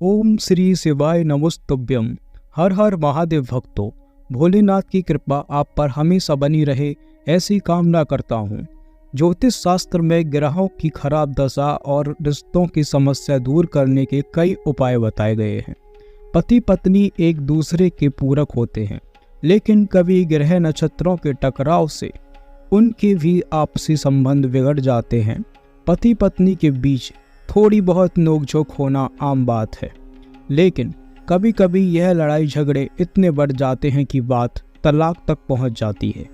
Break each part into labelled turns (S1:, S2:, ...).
S1: ओम श्री शिवाय नमोस्तुभ्यम। हर हर महादेव भक्तों, भोलेनाथ की कृपा आप पर हमेशा बनी रहे ऐसी कामना करता हूँ। ज्योतिष शास्त्र में ग्रहों की खराब दशा और रिश्तों की समस्या दूर करने के कई उपाय बताए गए हैं। पति पत्नी एक दूसरे के पूरक होते हैं, लेकिन कभी ग्रह नक्षत्रों के टकराव से उनके भी आपसी संबंध बिगड़ जाते हैं। पति पत्नी के बीच थोड़ी बहुत नोकझोंक होना आम बात है, लेकिन कभी कभी यह लड़ाई झगड़े इतने बढ़ जाते हैं कि बात तलाक तक पहुंच जाती है।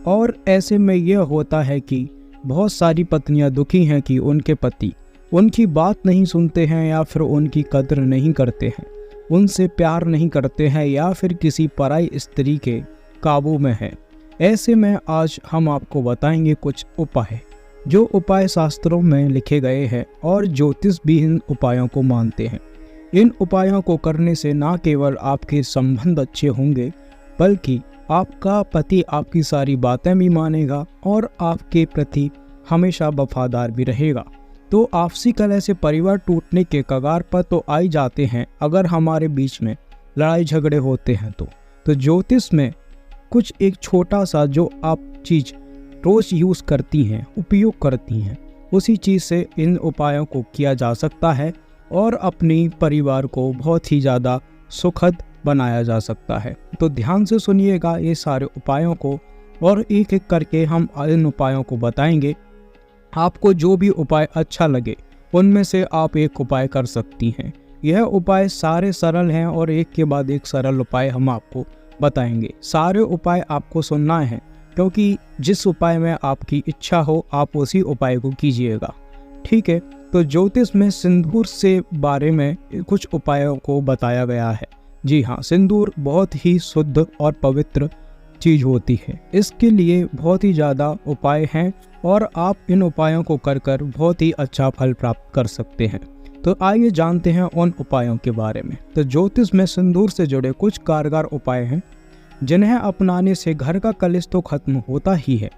S1: और ऐसे में यह होता है कि बहुत सारी पत्नियां दुखी हैं कि उनके पति उनकी बात नहीं सुनते हैं, या फिर उनकी कद्र नहीं करते हैं, उनसे प्यार नहीं करते हैं, या फिर किसी पराई स्त्री के काबू में है। ऐसे में आज हम आपको बताएंगे कुछ उपाय, जो उपाय शास्त्रों में लिखे गए हैं और ज्योतिष भी इन उपायों को मानते हैं। इन उपायों को करने से न केवल आपके संबंध अच्छे होंगे, बल्कि आपका पति आपकी सारी बातें भी मानेगा और आपके प्रति हमेशा वफादार भी रहेगा। तो आपसी कलह से परिवार टूटने के कगार पर तो आ ही जाते हैं अगर हमारे बीच में लड़ाई झगड़े होते हैं। तो ज्योतिष में कुछ एक छोटा सा जो आप चीज़ रोज यूज़ करती हैं, उपयोग करती हैं, उसी चीज़ से इन उपायों को किया जा सकता है और अपनी परिवार को बहुत ही ज़्यादा सुखद बनाया जा सकता है। तो ध्यान से सुनिएगा ये सारे उपायों को, और एक एक करके हम इन उपायों को बताएंगे। आपको जो भी उपाय अच्छा लगे उनमें से आप एक उपाय कर सकती हैं। यह उपाय सारे सरल हैं और एक के बाद एक सरल उपाय हम आपको बताएंगे। सारे उपाय आपको सुनना है, क्योंकि जिस उपाय में आपकी इच्छा हो आप उसी उपाय को कीजिएगा, ठीक है। तो ज्योतिष में सिंदूर से बारे में कुछ उपायों को बताया गया है। जी हाँ, सिंदूर बहुत ही शुद्ध और पवित्र चीज़ होती है। इसके लिए बहुत ही ज़्यादा उपाय हैं और आप इन उपायों को कर कर बहुत ही अच्छा फल प्राप्त कर सकते हैं। तो आइए जानते हैं उन उपायों के बारे में। तो ज्योतिष में सिंदूर से जुड़े कुछ कारगर उपाय हैं, जिन्हें अपनाने से घर का कलेश तो खत्म होता ही है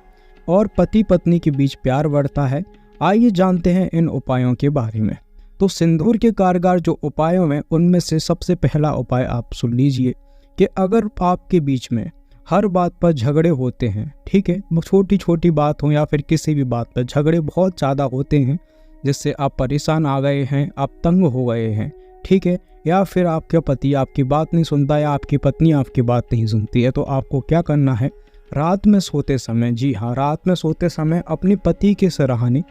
S1: और पति पत्नी के बीच प्यार बढ़ता है। आइए जानते हैं इन उपायों के बारे में। तो सिंदूर के कारगर जो उपायों में, उनमें से सबसे पहला उपाय आप सुन लीजिए कि अगर आपके बीच में हर बात पर झगड़े होते हैं, ठीक है, छोटी छोटी बात हो या फिर किसी भी बात पर झगड़े बहुत ज़्यादा होते हैं, जिससे आप परेशान आ गए हैं, आप तंग हो गए हैं, ठीक है, या फिर आपका पति आपकी बात नहीं सुनता या आपकी पत्नी आपकी बात नहीं सुनती है, तो आपको क्या करना है, रात में सोते समय, जी हाँ, रात में सोते समय अपने पति के सिरहाने,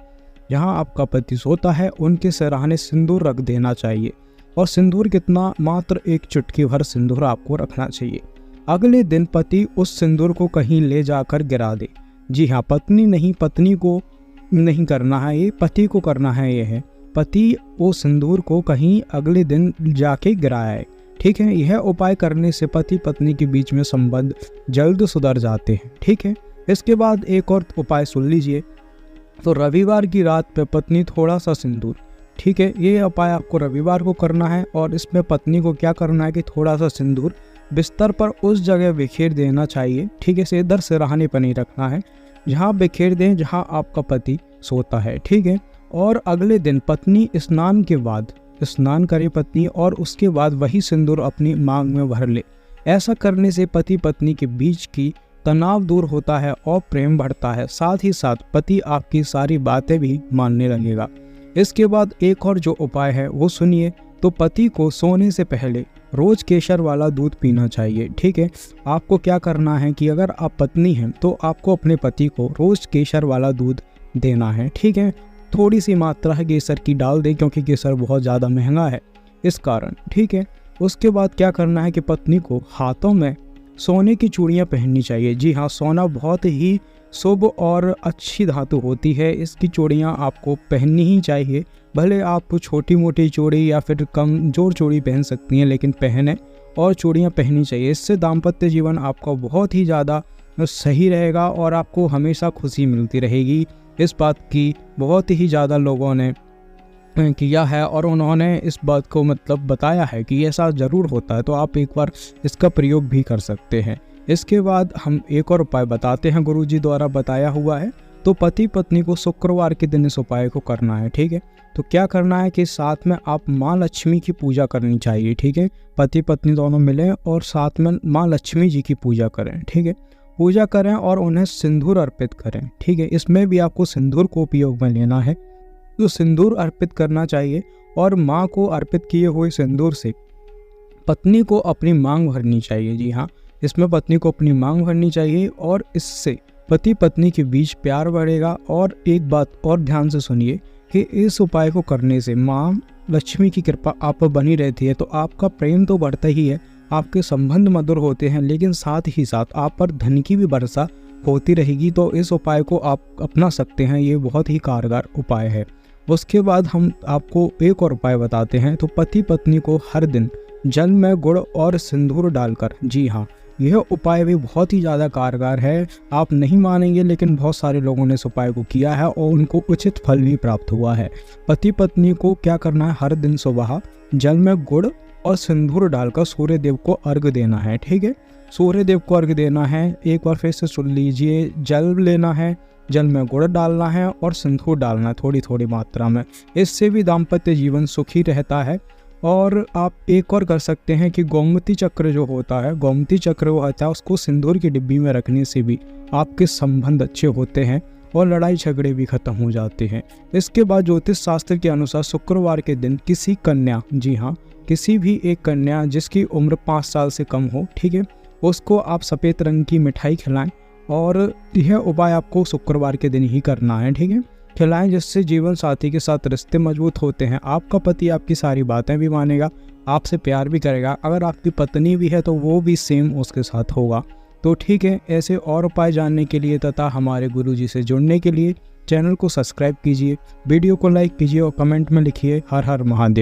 S1: जहाँ आपका पति सोता है, उनके सिरहाने सिंदूर रख देना चाहिए। और सिंदूर कितना, मात्र एक चुटकी भर सिंदूर आपको रखना चाहिए। अगले दिन पति उस सिंदूर को कहीं ले जाकर गिरा दे। जी हाँ, पत्नी नहीं, पत्नी को नहीं करना है, ये पति को करना है। ये है पति वो सिंदूर को कहीं अगले दिन जाके गिराए, ठीक है। यह उपाय करने से पति पत्नी के बीच में संबंध जल्द सुधर जाते हैं, ठीक है। इसके बाद एक और उपाय सुन लीजिए। तो रविवार की रात पे पत्नी थोड़ा सा सिंदूर, ठीक है, ये उपाय आपको रविवार को करना है। और इसमें पत्नी को क्या करना है कि थोड़ा सा सिंदूर बिस्तर पर उस जगह बिखेर देना चाहिए, ठीक है। से इधर सिरहाने पर नहीं रखना है, जहाँ बिखेर दें जहाँ आपका पति सोता है, ठीक है। और अगले दिन पत्नी स्नान के बाद, स्नान करे पत्नी और उसके बाद वही सिंदूर अपनी मांग में भर ले। ऐसा करने से पति पत्नी के बीच की तनाव दूर होता है और प्रेम बढ़ता है। साथ ही साथ पति आपकी सारी बातें भी मानने लगेगा। इसके बाद एक और जो उपाय है वो सुनिए। तो पति को सोने से पहले रोज केसर वाला दूध पीना चाहिए, ठीक है। आपको क्या करना है कि अगर आप पत्नी हैं तो आपको अपने पति को रोज केसर वाला दूध देना है, ठीक है। थोड़ी सी मात्रा है केसर की डाल दें, क्योंकि केसर बहुत ज़्यादा महंगा है इस कारण, ठीक है। उसके बाद क्या करना है कि पत्नी को हाथों में सोने की चूड़ियाँ पहननी चाहिए। जी हाँ, सोना बहुत ही शुभ और अच्छी धातु होती है। इसकी चूड़ियाँ आपको पहननी ही चाहिए। भले आप छोटी मोटी चूड़ी या फिर कमजोर चूड़ी पहन सकती हैं, लेकिन पहने और चूड़ियाँ पहननी चाहिए। इससे दाम्पत्य जीवन आपका बहुत ही ज़्यादा सही रहेगा और आपको हमेशा खुशी मिलती रहेगी। इस बात की बहुत ही ज़्यादा लोगों ने किया है और उन्होंने इस बात को मतलब बताया है कि ऐसा ज़रूर होता है। तो आप एक बार इसका प्रयोग भी कर सकते हैं। इसके बाद हम एक और उपाय बताते हैं, गुरुजी द्वारा बताया हुआ है। तो पति पत्नी को शुक्रवार के दिन इस उपाय को करना है। ठीक है, तो क्या करना है कि साथ में आप माँ लक्ष्मी की पूजा करनी चाहिए। ठीक है, पति पत्नी दोनों मिलें और साथ में माँ लक्ष्मी जी की पूजा करें। ठीक है, पूजा करें और उन्हें सिंदूर अर्पित करें। ठीक है, इसमें भी आपको सिंदूर को उपयोग में लेना है, तो सिंदूर अर्पित करना चाहिए और माँ को अर्पित किए हुए सिंदूर से पत्नी को अपनी मांग भरनी चाहिए। जी हाँ, इसमें पत्नी को अपनी मांग भरनी चाहिए और इससे पति पत्नी के बीच प्यार बढ़ेगा। और एक बात और ध्यान से सुनिए कि इस उपाय को करने से माँ लक्ष्मी की कृपा आप पर बनी रहती है, तो आपका प्रेम तो बढ़ता ही है, आपके संबंध मधुर होते हैं, लेकिन साथ ही साथ आप पर धन की भी वर्षा होती रहेगी। तो इस उपाय को आप अपना सकते हैं, ये बहुत ही कारगर उपाय है। उसके बाद हम आपको एक और उपाय बताते हैं। तो पति पत्नी को हर दिन जल में गुड़ और सिंदूर डालकर, जी हाँ, यह उपाय भी बहुत ही ज़्यादा कारगर है। आप नहीं मानेंगे, लेकिन बहुत सारे लोगों ने इस उपाय को किया है और उनको उचित फल भी प्राप्त हुआ है। पति पत्नी को क्या करना है, हर दिन सुबह जल में गुड़ और सिंदूर डालकर सूर्य देव को अर्घ्य देना है। ठीक है, सूर्य देव को अर्घ्य देना है। एक बार फिर से सुन लीजिए, जल लेना है, जल में गुड़ डालना है और सिंदूर डालना है थोड़ी थोड़ी मात्रा में। इससे भी दाम्पत्य जीवन सुखी रहता है। और आप एक और कर सकते हैं कि गोमती चक्र जो होता है, गोमती चक्र वो होता है, उसको सिंदूर की डिब्बी में रखने से भी आपके संबंध अच्छे होते हैं और लड़ाई झगड़े भी खत्म हो जाते हैं। इसके बाद ज्योतिष शास्त्र के अनुसार शुक्रवार के दिन किसी कन्या, जी हाँ, किसी भी एक कन्या जिसकी उम्र 5 साल से कम हो, ठीक है, उसको आप सफ़ेद रंग की मिठाई खिलाएं और यह उपाय आपको शुक्रवार के दिन ही करना है। ठीक है, खिलाएं, जिससे जीवन साथी के साथ रिश्ते मजबूत होते हैं। आपका पति आपकी सारी बातें भी मानेगा, आपसे प्यार भी करेगा। अगर आपकी पत्नी भी है तो वो भी सेम उसके साथ होगा। तो ठीक है, ऐसे और उपाय जानने के लिए तथा हमारे गुरुजी से जुड़ने के लिए चैनल को सब्सक्राइब कीजिए, वीडियो को लाइक कीजिए और कमेंट में लिखिए हर हर महादेव।